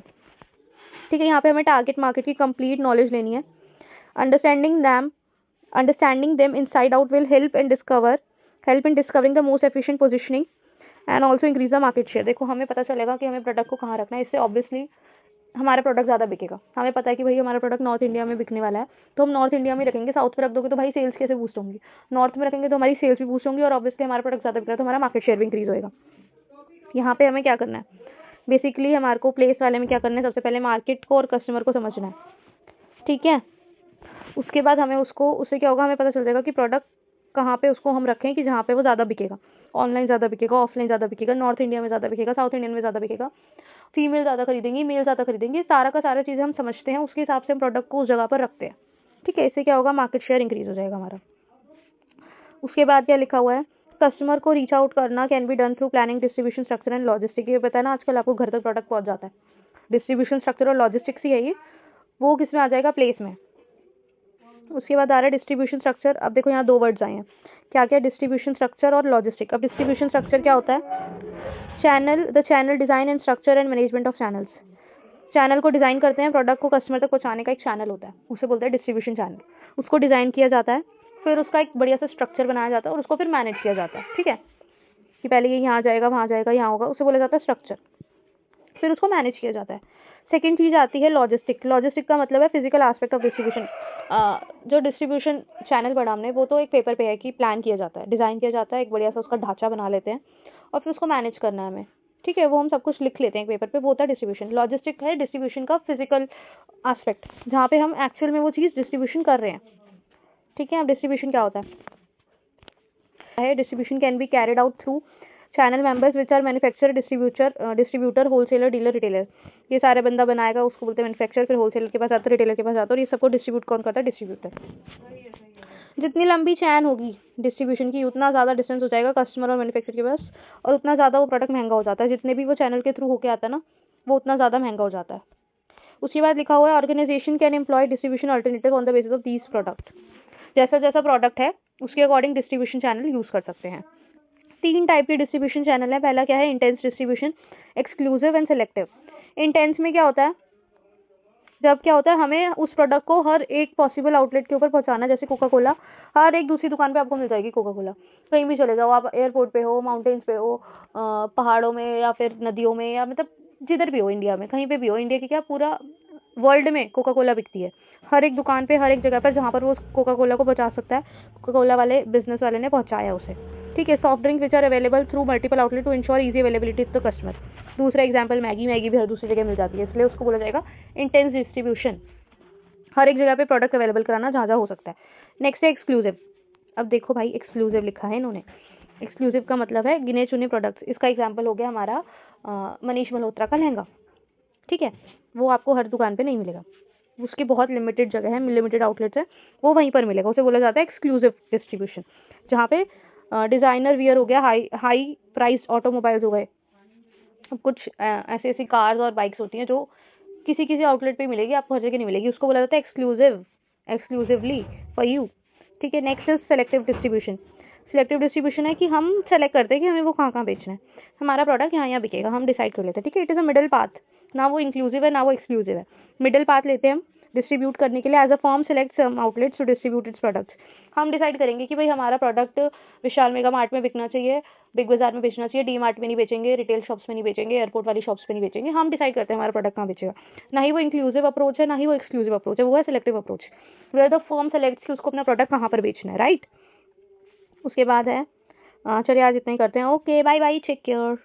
ठीक है, यहाँ पे हमें टारगेट मार्केट की कंप्लीट नॉलेज लेनी है। Understanding them inside out will help in discovering the most efficient positioning and also increase the market share. देखो, हमें पता चलेगा कि हमें प्रोडक्ट को कहाँ रखना है, इससे ऑब्वियसली हमारा प्रोडक्ट ज़्यादा बिकेगा। हमें पता है कि भाई हमारा प्रोडक्ट नॉर्थ इंडिया में बिकने वाला है, तो हम नॉर्थ इंडिया में रखेंगे। साउथ में रख दोगे तो भाई सेल्स कैसे बूस्ट होंगी, नॉर्थ में रखेंगे तो हमारी सेल्स भी बूस्ट होंगी और ऑब्वियसली हमारा प्रोडक्ट ज़्यादा बिक रहा है तो हमारा मार्केट शेयर भी इंक्रीज होएगा। यहाँ पे हमें क्या करना है, बेसिकली हमारे को प्लेस वाले में क्या करना है, सबसे पहले मार्केट को और कस्टमर को समझना है। ठीक है, उसके बाद हमें उससे क्या होगा, हमें पता चल जाएगा कि प्रोडक्ट कहाँ पे उसको हम रखें कि जहाँ पे वो ज़्यादा बिकेगा। ऑनलाइन ज़्यादा बिकेगा, ऑफलाइन ज़्यादा बिकेगा, नॉर्थ इंडिया में ज़्यादा बिकेगा, साउथ इंडियन में ज़्यादा बिकेगा, फीमेल ज़्यादा खरीदेंगी, मेल ज़्यादा खरीदेंगे, सारा का सारा चीज़ें हम समझते हैं, उसके हिसाब से हम प्रोडक्ट को उस जगह पर रखते हैं। ठीक है, इससे क्या होगा, मार्केट शेयर इंक्रीज हो जाएगा हमारा। उसके बाद क्या लिखा हुआ है, कस्टमर को रीच आउट करना can be done through planning, distribution, structure and logistic. ये पता है ना, आजकल आपको घर तक प्रोडक्ट पहुंच जाता है, डिस्ट्रीब्यूशन, स्ट्रक्चर और लॉजिस्टिक्स ही है ये, वो किस में आ जाएगा, प्लेस में। उसके बाद आ रहा है डिस्ट्रीब्यूशन स्ट्रक्चर। अब देखो यहाँ 2 वर्ड्स आए हैं, क्या क्या, डिस्ट्रीब्यूशन स्ट्रक्चर और लॉजिस्टिक। अब डिस्ट्रीब्यूशन स्ट्रक्चर क्या होता है, the channel design and structure and management of channels. Channel को डिजाइन करते हैं, प्रोडक्ट को कस्टमर तक पहुंचाने का एक चैनल होता है, उसे बोलते हैं डिस्ट्रीब्यूशन चैनल। उसको डिजाइन किया जाता है, फिर उसका एक बढ़िया सा स्ट्रक्चर बनाया जाता है और उसको फिर मैनेज किया जाता है। ठीक है, कि पहले ये यहाँ जाएगा, वहाँ जाएगा, यहाँ होगा, उसे बोला जाता है स्ट्रक्चर, फिर उसको मैनेज किया जाता है। सेकेंड चीज आती है लॉजिस्टिक। लॉजिस्टिक का मतलब है फिजिकल एस्पेक्ट ऑफ डिस्ट्रीब्यूशन। जो डिस्ट्रीब्यूशन चैनल पढ़ा हमने, वो तो एक पेपर पे है कि प्लान किया जाता है, डिजाइन किया जाता है, एक बढ़िया सा उसका ढांचा बना लेते हैं और फिर उसको मैनेज करना है हमें। ठीक है, वो हम सब कुछ लिख लेते हैं एक पेपर पे, वो होता है डिस्ट्रीब्यूशन। लॉजिस्टिक है डिस्ट्रीब्यूशन का फिजिकल एस्पेक्ट, जहाँ पे हम एक्चुअल में वो चीज़ डिस्ट्रीब्यूशन कर रहे हैं। ठीक है, अब डिस्ट्रीब्यूशन क्या होता है, distribution can be carried out through channel members which are manufacturer, distributor, wholesaler, dealer, retailer. ये सारे बंदा बनाएगा, उसको बोलते हैं मैन्युफैक्चरर, फिर होलसेलर के पास आता है, रिटेलर के पास आता है, और ये सबको डिस्ट्रीब्यूट कौन करता है, डिस्ट्रीब्यूटर। जितनी लंबी चैन होगी डिस्ट्रीब्यूशन की, उतना ज़्यादा डिस्टेंस हो जाएगा कस्टमर और मैन्युफैक्चरर के पास, और उतना ज़्यादा वो प्रोडक्ट महंगा हो जाता है। जितने भी वो चैनल के थ्रू होके आता है ना, वो उतना ज़्यादा महंगा हो जाता है। उसके बाद लिखा हुआ है organisation can employ distribution alternative on the basis of these product. जैसा जैसा प्रोडक्ट है उसके अकॉर्डिंग डिस्ट्रीब्यूशन चैनल यूज कर सकते हैं। 3 टाइप के डिस्ट्रीब्यूशन चैनल है। पहला क्या है, intense distribution, exclusive and selective. Intense में क्या होता है, जब क्या होता है, हमें उस प्रोडक्ट को हर एक पॉसिबल आउटलेट के ऊपर पहुंचाना। जैसे कोका कोला, हर एक दूसरी दुकान पे आपको मिल जाएगी कोका कोला, कहीं भी चले जाओ आप, एयरपोर्ट पे हो, माउंटेन्स पे हो, पहाड़ों में या फिर नदियों में, या मतलब जिधर भी हो, इंडिया में कहीं पे भी हो, इंडिया की क्या पूरा वर्ल्ड में कोका कोला बिकती है। हर एक दुकान पे, हर एक जगह पर जहाँ पर वो कोका कोला को पहुंचा सकता है, कोका कोला वाले बिजनेस वाले ने पहुंचाया उसे। ठीक है, soft drink which are available through multiple outlet to ensure easy availability to customer. दूसरा एग्जाम्पल मैगी, मैगी भी हर दूसरी जगह मिल जाती है, इसलिए उसको बोला जाएगा इंटेंस डिस्ट्रीब्यूशन, हर एक जगह पे प्रोडक्ट अवेलेबल कराना जहाँ जहाँ हो सकता है। नेक्स्ट है एक्सक्लूसिव। अब देखो भाई, एक्सक्लूसिव लिखा है इन्होंने, एक्सक्लूसिव का मतलब है गिने चुने प्रोडक्ट्स। इसका एग्जाम्पल हो गया हमारा मनीष मल्होत्रा का लहंगा। ठीक है, वो आपको हर दुकान पे नहीं मिलेगा, उसकी बहुत लिमिटेड जगह है, लिमिटेड आउटलेट्स है, वो वहीं पर मिलेगा, उसे बोला जाता है एक्सक्लूसिव डिस्ट्रीब्यूशन। जहाँ पे डिजाइनर वियर हो गया, हाई प्राइस ऑटोमोबाइल्स हो गए, अब कुछ ऐसी ऐसी कार्स और बाइक्स होती हैं जो किसी किसी आउटलेट पे मिलेगी, आपको हर जगह नहीं मिलेगी, उसको बोला जाता है एक्सक्लूसिवली फॉर यू। ठीक है, next is selective distribution. Selective distribution है कि हम सेलेक्ट करते हैं कि हमें वो कहाँ कहाँ बेचना है, हमारा प्रोडक्ट यहाँ यहाँ बिकेगा, हम डिसाइड कर लेते हैं। ठीक है, it is a middle path, ना वो इंक्लूसिव है ना वो एक्सक्लूसिव है, मिडिल पाथ लेते हैं हम डिस्ट्रीब्यूट करने के लिए। As a firm select some outlets to distribute its products. हम डिसाइड करेंगे कि भाई हमारा प्रोडक्ट विशाल मेगा मार्ट में बिकना चाहिए, बिग बाजार में बेचना चाहिए, डी मार्ट में नहीं बेचेंगे, रिटेल शॉप्स में नहीं बेचेंगे, एयरपोर्ट वाली शॉप्स में नहीं बेचेंगे। हम डिसाइड करते हैं हमारा प्रोडक्ट कहाँ बेचेगा। ना ही वो इंक्लूसिव अप्रोच है, ना ही वो एक्सक्लूसिव अप्रोच है, वो है selective approach, where the firm selects कि उसको अपना प्रोडक्ट कहाँ पर बेचना है, राइट। उसके बाद है चलिए आज इतना ही करते हैं। Okay, bye bye, take care.